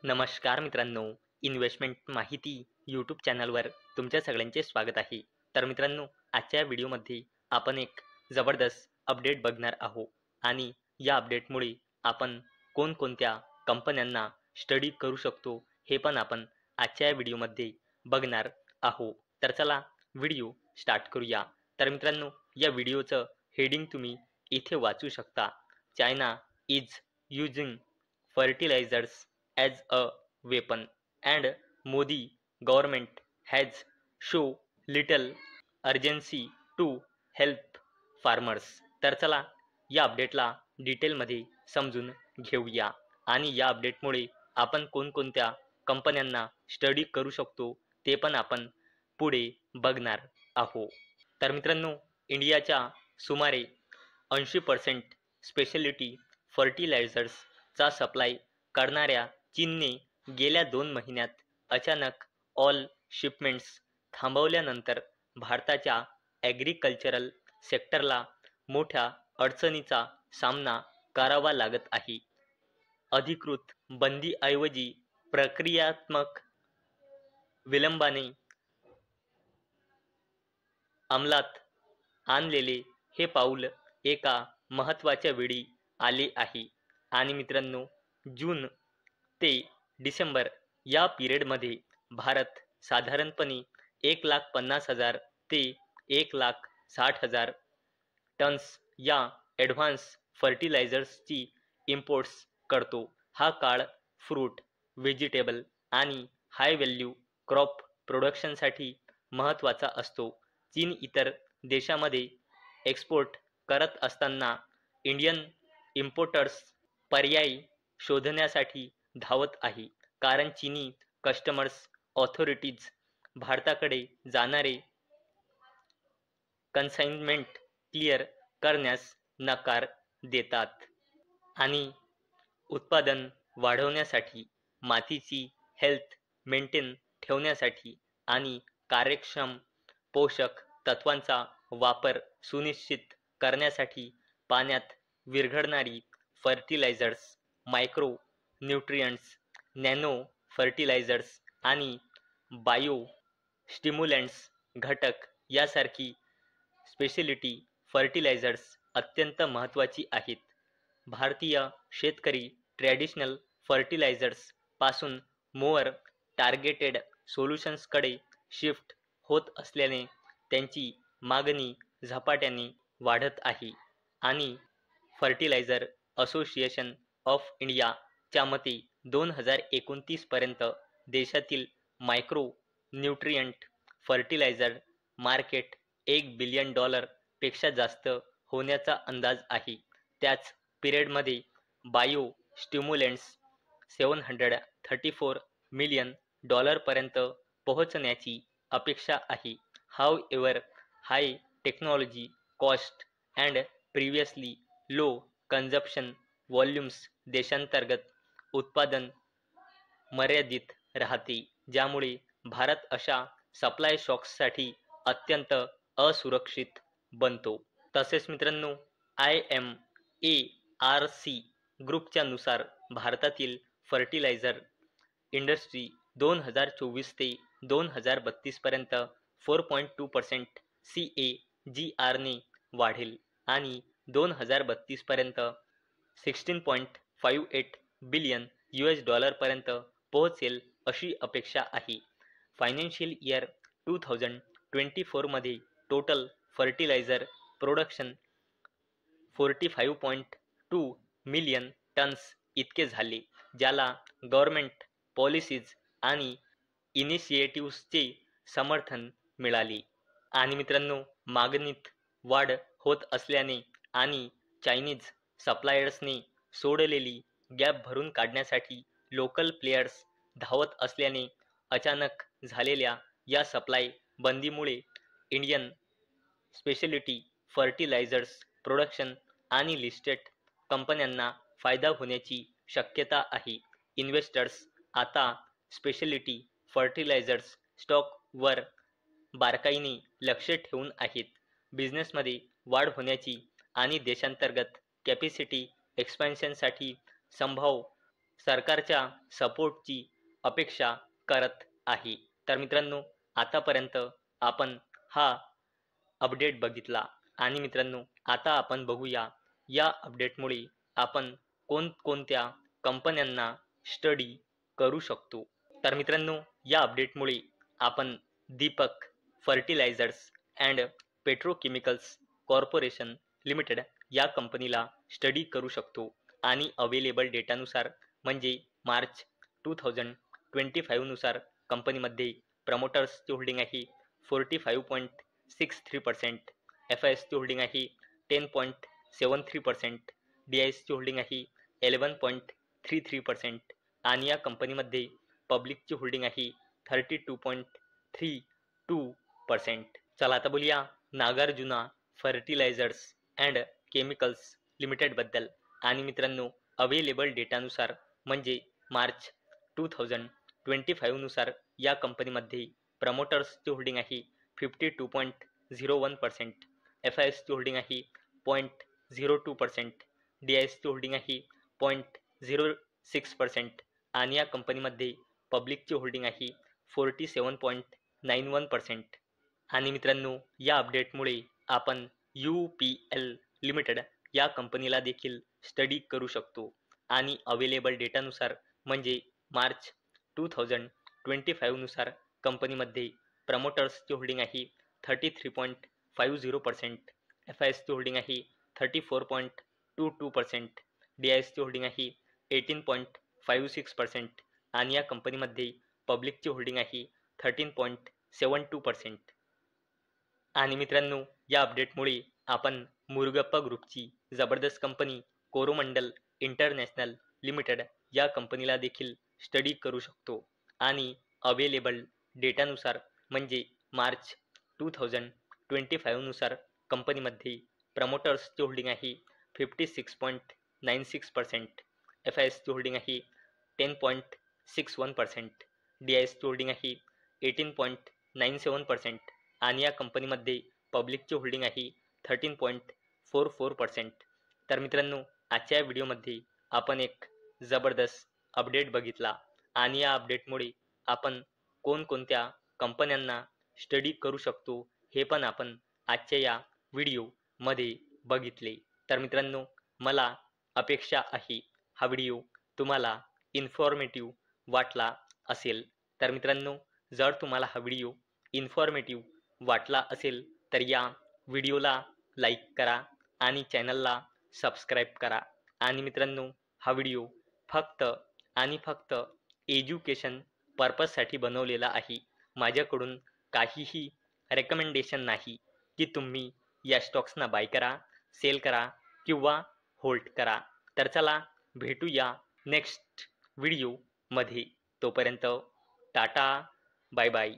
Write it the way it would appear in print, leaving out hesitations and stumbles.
नमस्कार मित्रांनो, इन्व्हेस्टमेंट माहिती यूट्यूब चॅनलवर तुमच्या सगळ्यांचे स्वागत आहे. तर मित्रांनो, आजच्या व्हिडिओमध्ये आपण एक जबरदस्त अपडेट बघणार आहोत आणि या अपडेटमुळे आपण कोणकोणत्या कंपन्यांना स्टडी करू शकतो हे पण आपण आजच्या व्हिडिओमध्ये बघणार आहोत. तर चला व्हिडिओ स्टार्ट करूया. तर मित्रांनो, या व्हिडिओचं हेडिंग तुम्ही इथे वाचू शकता. China is using fertilisers as a weapon and Modi government has show little urgency to help farmers. तर चला या अपडेटला डिटेलमध्ये समजून घेऊया आणि या अपडेटमुळे आपण कोणकोणत्या कंपन्यांना स्टडी करू शकतो ते पण आपण पुढे बघणार आहोत. तर मित्रांनो, इंडियाच्या सुमारे 80% स्पेशलिटी फर्टिलायझर्सचा सप्लाय करणाऱ्या चीनने गेल्या 2 महिन्यात अचानक ऑल शिपमेंट्स थांबवल्यानंतर भारताच्या ॲग्रिकल्चरल सेक्टरला मोठ्या अडचणीचा सामना करावा लागत आहे. अधिकृत बंदीऐवजी प्रक्रियात्मक विलंबाने अंमलात आणलेले हे पाऊल एका महत्त्वाच्या वेळी आले आहे आणि मित्रांनो, जून ते डिसेंबर या पिरियडमध्ये भारत साधारणपणे 1,50,000 ते 1,60,000 टन्स या ॲडव्हान्स फर्टिलायझर्सची इम्पोर्ट्स करतो. हा काळ फ्रूट, व्हेजिटेबल आणि हाय व्हॅल्यू क्रॉप प्रोडक्शनसाठी महत्त्वाचा असतो. चीन इतर देशांमध्ये एक्सपोर्ट करत असताना इंडियन इम्पोर्टर्स पर्याय शोधण्यासाठी धावत आहे, कारण चीनी कस्टम्स ऑथॉरिटीज भारताकडे जाणारे कन्साइनमेंट क्लिअर करण्यास नकार देतात आणि उत्पादन वाढवण्यासाठी, मातीची हेल्थ मेंटेन ठेवण्यासाठी आणि कार्यक्षम पोषक तत्वांचा वापर सुनिश्चित करण्यासाठी पाण्यात विरघळणारी fertilisers, micro nutrients, nano fertilisers आणि बायो स्टिम्युलंट्स घटक यासारखी स्पेशलिटी फर्टिलायझर्स अत्यंत महत्त्वाची आहेत. भारतीय शेतकरी ट्रॅडिशनल फर्टिलायझर्स पासून मोअर टार्गेटेड सोल्युशन्सकडे शिफ्ट होत असल्याने त्यांची मागणी झपाट्याने वाढत आहे आणि फर्टिलायझर असोसिएशन ऑफ इंडिया च्या मते 2029 पर्यंत देशातील micro nutrient fertiliser market $1 billion पेक्षा जास्त होण्याचा अंदाज आहे. त्याच पिरियडमध्ये बायो स्टिम्युलंट्स $734 मिलियन पर्यंत पोहोचण्याची अपेक्षा आहे. However, high technology cost and previously low consumption volumes देशांतर्गत उत्पादन मर्यादित राहते, ज्यामुळे भारत अशा सप्लाय शॉक्ससाठी अत्यंत असुरक्षित बनतो. तसेच मित्रांनो, IMARC ग्रुपच्या नुसार भारतातील फर्टिलायझर इंडस्ट्री 2024 ते 2032 पर्यंत 4.2% CAGR ने वाढेल आणि 2032 पर्यंत $16.58 बिलियन पर्यंत पोहोचेल अशी अपेक्षा आहे. फायनान्शियल इयर 2024 मध्ये total fertiliser production 45.2 million tonnes इतके झाले, ज्याला गव्हर्नमेंट पॉलिसीज आणि इनिशिएटिव्हजचे समर्थन मिळाले. आणि मित्रांनो, मागणीत वाढ होत असल्याने आणि चायनीज सप्लायर्सने सोडलेली गॅप भरून काढण्यासाठी लोकल प्लेयर्स धावत असल्याने अचानक झालेल्या या सप्लाय बंदीमुळे इंडियन स्पेशलिटी फर्टिलायझर्स प्रोडक्शन आणि लिस्टेड कंपन्यांना फायदा होण्याची शक्यता आहे. इन्व्हेस्टर्स आता स्पेशलिटी फर्टिलायझर्स स्टॉकवर बारकाईने लक्ष ठेवून आहेत. बिझनेसमध्ये वाढ होण्याची आणि देशांतर्गत कॅपॅसिटी एक्सपान्शनसाठी संभाव्य सरकारच्या सपोर्टची अपेक्षा करत आहे. तर मित्रांनो, आतापर्यंत आपण हा अपडेट बघितला आणि मित्रांनो, आता आपण बघूया या अपडेटमुळे आपण कोणकोणत्या कंपन्यांना स्टडी करू शकतो. तर मित्रांनो, या अपडेटमुळे आपण Deepak fertilisers and petrochemicals corporation limited या कंपनीला स्टडी करू शकतो आणि अवेलेबल डेटानुसार म्हणजे मार्च 2025 नुसार कंपनीमध्ये प्रमोटर्सची होल्डिंग आहे 45.63%, एफ-आय-एसची होल्डिंग आहे 10.73%, डी-आय-एसची होल्डिंग आहे 11.33% आणि या कंपनीमध्ये पब्लिकची होल्डिंग आहे 32.32%. चला आता बोलूया Nagarjuna fertilisers and chemicals limited बद्दल आणि मित्रांनो, अवेलेबल डेटानुसार म्हणजे मार्च 2025 नुसार या कंपनीमध्ये प्रमोटर्सची होल्डिंग आहे 52.01%, एफ-आय-एसची होल्डिंग आहे 0.02%, डी-आय-एसची होल्डिंग आहे 0.06% आणि या कंपनीमध्ये पब्लिकची होल्डिंग आहे 47.91%. आणि मित्रांनो, या अपडेटमुळे आपण UPL लिमिटेड या कंपनीला देखील स्टडी करू शकतो आणि अवेलेबल डेटानुसार म्हणजे मार्च 2025 नुसार कंपनीमध्ये प्रमोटर्सची होल्डिंग आहे 33.50%, एफ-आय-एसची होल्डिंग आहे 34.22%, डी-आय-एसची होल्डिंग आहे 18.56% आणि या कंपनीमध्ये पब्लिकची होल्डिंग आहे 13.72%. आणि मित्रांनो, या अपडेटमुळे आपण मुरुगप्पा ग्रुपची जबरदस्त कंपनी कोरोमंडल इंटरनॅशनल लिमिटेड या कंपनीला देखील स्टडी करू शकतो आणि अवेलेबल डेटानुसार म्हणजे मार्च 2025 नुसार कंपनीमध्ये प्रमोटर्सची होल्डिंग आहे 56.96%, एफ-आय-एसची होल्डिंग आहे 10.61%, डी-आय-एसची होल्डिंग आहे 18.97% आणि या कंपनीमध्ये पब्लिकची होल्डिंग आहे 13.44%. तर मित्रांनो, आजच्या व्हिडिओमध्ये आपण एक जबरदस्त अपडेट बघितला आणि या अपडेटमुळे आपण कोणकोणत्या कंपन्यांना स्टडी करू शकतो हे पण आपण आजच्या या व्हिडिओमध्ये बघितले. तर मित्रांनो, मला अपेक्षा आहे हा व्हिडिओ तुम्हाला इन्फॉर्मेटिव्ह वाटला असेल. तर मित्रांनो, जर तुम्हाला हा व्हिडिओ इन्फॉर्मेटिव्ह वाटला असेल तर या व्हिडिओला लाईक करा आणि चॅनलला सबस्क्राईब करा. आणि मित्रांनो, हा व्हिडिओ फक्त आणि फक्त एज्युकेशन पर्पजसाठी बनवलेला आहे. माझ्याकडून काहीही रेकमेंडेशन नाही की तुम्ही या स्टॉक्सना बाय करा, सेल करा किंवा होल्ड करा. तर चला भेटूया नेक्स्ट व्हिडिओमध्ये. तोपर्यंत टाटा, बाय बाय.